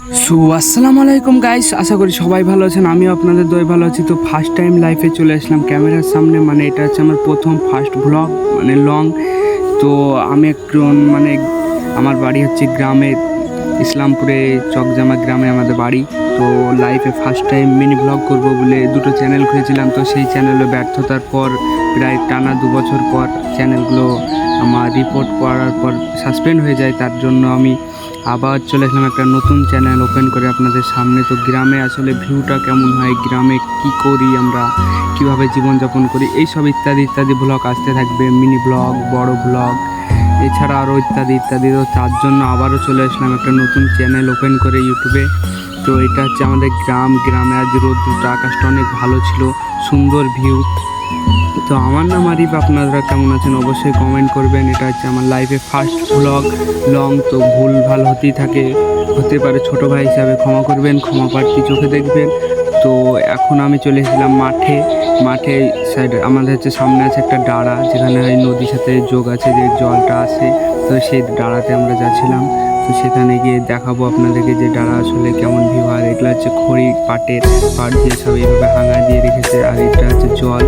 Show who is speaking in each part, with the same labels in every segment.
Speaker 1: আসসালামু আলাইকুম গাইস, আশা করি সবাই ভালো আছেন। আমিও আপনাদের দয় ভালো আছি। তো ফার্স্ট টাইম লাইফে চলে আসলাম ক্যামেরার সামনে, মানে এটা হচ্ছে আমার প্রথম ফার্স্ট ব্লগ, মানে লং। তো আমি একটু মানে আমার বাড়ি হচ্ছে গ্রামে, ইসলামপুরে চকজামা গ্রামে আমাদের বাড়ি। তো লাইফে ফার্স্ট টাইম মিনি ব্লগ করব বলে দুটো চ্যানেল খুলেছিলাম। তো সেই চ্যানেলে ব্যর্থতার পর প্রায় টানা 2 বছর পর চ্যানেলগুলো আমার রিপোর্ট করার পর সাসপেন্ড হয়ে যায়। তার জন্য আমি আবার চলে আসলাম একটা নতুন চ্যানেল ওপেন করে আপনাদের সামনে। তো গ্রামে আসলে ভিউটা কেমন হয়, গ্রামে কি করি আমরা, কিভাবে জীবনযাপন করি, এইসব ইত্যাদি ইত্যাদি ব্লগ আসতে থাকবে। মিনি ব্লগ, বড় ব্লগ, এছাড়া আরও ইত্যাদি ইত্যাদি। তো তার জন্য আবারও চলে আসলাম একটা নতুন চ্যানেল ওপেন করে ইউটিউবে। তো এটা হচ্ছে আমাদের গ্রামে আজ রোদ্রটা, আকাশটা অনেক ভালো ছিল, সুন্দর ভিউ। তো আমার নাম আরিফ, আপনারা কেমন আছেন অবশ্যই কমেন্ট করবেন। এটা হচ্ছে আমার লাইফে ফার্স্ট ব্লগ লং। তো ভুল ভাল হতে পারে, ছোট ভাই হিসাবে ক্ষমা করবেন, ক্ষমা প্রার্থী চোখে দেখবেন। তো এখন আমি চলে এসেছিলাম মাঠে সাইডে আমাদের হচ্ছে সামনে আছে একটা ডাড়া, যেখানে ওই নদীর সাথে যোগ আছে, যে জলটা আসে। তো সেই ডাড়াতে আমরা যাচ্ছিলাম। তো সেখানে গিয়ে দেখাবো আপনাদেরকে যে ডাড়া আসলে কেমন ভিউ। আর এগুলো হচ্ছে খড়ি পাট দিয়ে সব এইভাবে হাঙা দিয়ে রেখেছে। আর এটা হচ্ছে জল,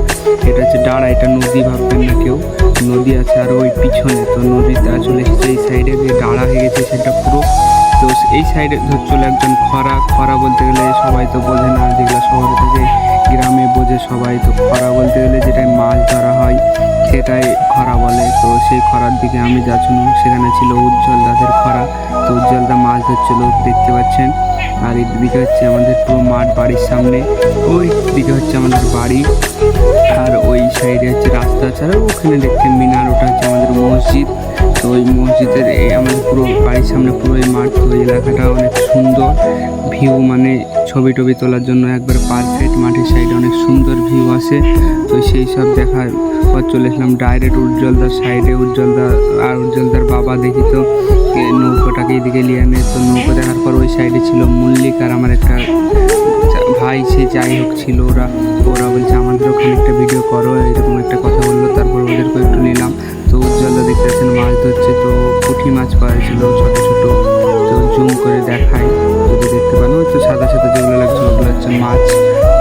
Speaker 1: এটা হচ্ছে ডাড়া, এটা নদী ভাববেন না কেউ, নদী আছে আর ওই পিছনে। তো নদীতে আসলে সেই সাইডে যে ডাড়া হয়ে গেছে সেটা পুরো। তো এই সাইডে চলে একজন খরা বলতে গেলে সবাই তো বোঝে না, যেগুলো শহরে থেকে গ্রামে বোঝে সবাই। তো খরা বলতে গেলে যেটাই মাছ ধরা হয় সেটাই খরা বলে। তো সেই খরার দিকে আমি যাচ্ছিলাম, সেখানে ছিল উজ্জ্বল দাসের খরা। তো উজ্জ্বল দা মাছ ধরছিল, দেখতে পাচ্ছেন। আর এদিকে হচ্ছে আমাদের পুরো মাঠ, বাড়ির সামনে ওই দিকে হচ্ছে আমাদের বাড়ি। আর ওই সাইডে হচ্ছে রাস্তা ছাড়া ওখানে দেখতে মিনার, ওটা হচ্ছে আমাদের মসজিদ। তো ওই মসজিদের আমাদের পুরো বাড়ির সামনে পুরো এই মাঠ। তো এই এলাকাটা অনেক সুন্দর ভিউ, মানে ছবি টবি তোলার জন্য একবার পারফেক্ট। মাঠের সাইডে অনেক সুন্দর ভিউ আসে। তো সেই সব দেখার পর চলে এসলাম ডাইরেক্ট উজ্জ্বলদার সাইডে। উজ্জ্বলদার বাবা দেখি তো নৌকোটাকে এদিকে নিয়ে আনে। তো নৌকো দেখার পর ওই সাইডে ছিল মল্লিক আর আমার একটা ভাই, সে যাই হোক ছিল। ওরা বলছে আমাদেরও খানিকটা ভিডিও করো, এরকম একটা কথা বললো। তারপর ওদেরকে একটু নিলাম। তো উজ্জ্বলদা দেখতে পাচ্ছেন মাছ ধরছে। তো পুঁটি মাছ পাওয়া ছিল ছোটো ছোটো। তো জুম করে দেখাই যদি দেখতে পান, ওই তো সাদা সাদা যেগুলো লাগছে ওগুলো হচ্ছে মাছ।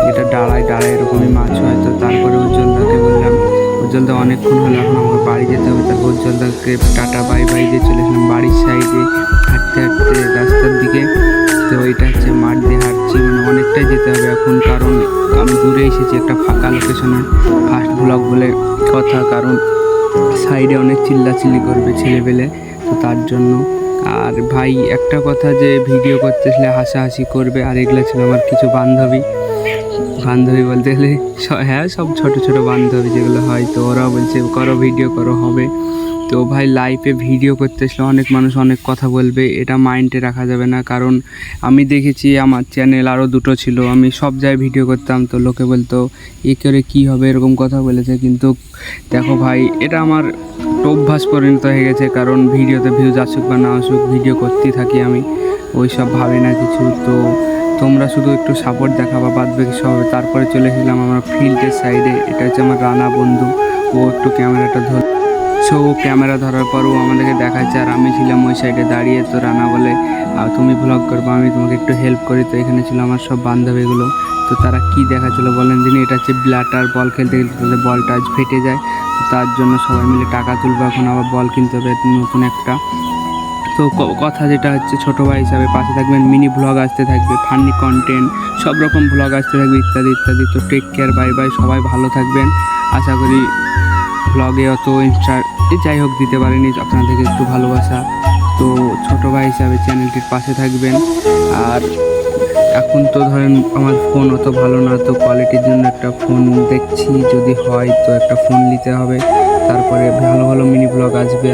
Speaker 1: এটা ডাড়ায় এরকমই মাছ হয়। তো তারপরে উজ্জ্বলদাকে বললাম, উজ্জ্বলদা অনেকক্ষণ হলো, এখন আমাকে বাড়ি যেতে হবে। তারপর উজ্জ্বলদাকে টাটা বাই দিয়ে চলে এসলাম বাড়ির সাইডে, হাঁটতে রাস্তার দিকে। তো এটা হচ্ছে মাঠ দিয়ে হাঁটছি, মানে অনেকটাই যেতে হবে এখন, কারণ আমি দূরে এসেছি একটা ফাঁকা লোকেশনে। ফার্স্ট ব্লগ বলে কথা, কারণ সাইডে অনেক চিল্লাচিল্লি করবে ছেলেবেলে, তো তার জন্য। আর ভাই একটা কথা, যে ভিডিও করতে আসলে হাসাহাসি করবে। আর এগুলো ছিল আমার কিছু বান্ধবী বলতে গেলে হ্যাঁ সব ছোটো ছোটো বান্ধবী যেগুলো হয়। তো ওরা বলছে করো ভিডিও করো, হবে। তো ভাই লাইফে ভিডিও করতে আসলে অনেক মানুষ অনেক কথা বলবে, এটা মাইন্ডে রাখা যাবে না। কারণ আমি দেখেছি আমার চ্যানেল আরও দুটো ছিল, আমি সব জায়গায় ভিডিও করতাম। তো লোকে বলতো এ করে কী হবে, এরকম কথা বলেছে। কিন্তু দেখো ভাই, এটা আমার অভ্যাস পরিণত হয়ে গেছে। কারণ ভিডিওতে ভিউজ আসুক বা না আসুক, ভিডিও করতেই থাকি আমি, ওই সব ভাবে না কিছু। তো তোমরা শুধু একটু সাপোর্ট দেখাবা, বাদ বাকি সব হবে। তারপরে চলে এসেছিলাম আমার ফিল্ডের সাইডে, এটা হচ্ছে আমার রানা বন্ধু। ও একটু ক্যামেরাটা ক্যামেরা ধরার পরও আমাদেরকে দেখাচ্ছে, আর আমি ছিলাম ওই সাইডে দাঁড়িয়ে। তো রানা বলে তুমি ভ্লগ করবো, আমি তোমাকে একটু হেল্প করি। তো এখানে ছিল আমার সব বান্ধবীগুলো। তো তারা কি দেখাচ্ছিলো বলেন দিনই, এটা হচ্ছে ব্ল্যাটার, বল খেলতে তাদের বলটা আজ ফেটে যায়। তার জন্য সবাই মিলে টাকা তুলবো, এখন আবার বল কিনতে হবে নতুন একটা। তো কথা যেটা হচ্ছে, ছোটো ভাই হিসাবে পাশে থাকবেন, মিনি ব্লগ আসতে থাকবে, ফানি কন্টেন্ট, সব রকম ব্লগ আসতে থাকবে, ইত্যাদি ইত্যাদি। তো টেক কেয়ার, বাই, সবাই ভালো থাকবেন। আশা করি ব্লগে অত যাই হোক দিতে পারিনি, আপনাদেরকে একটু ভালোবাসা। তো ছোটো ভাই হিসাবে চ্যানেলটির পাশে থাকবেন। আর এখন তো ধরেন আমার ফোন অত ভালো না, তো কোয়ালিটির জন্য একটা ফোন দেখছি, যদি হয় তো একটা ফোন নিতে হবে। তারপরে ভালো ভালো মিনি ব্লগ আসবে।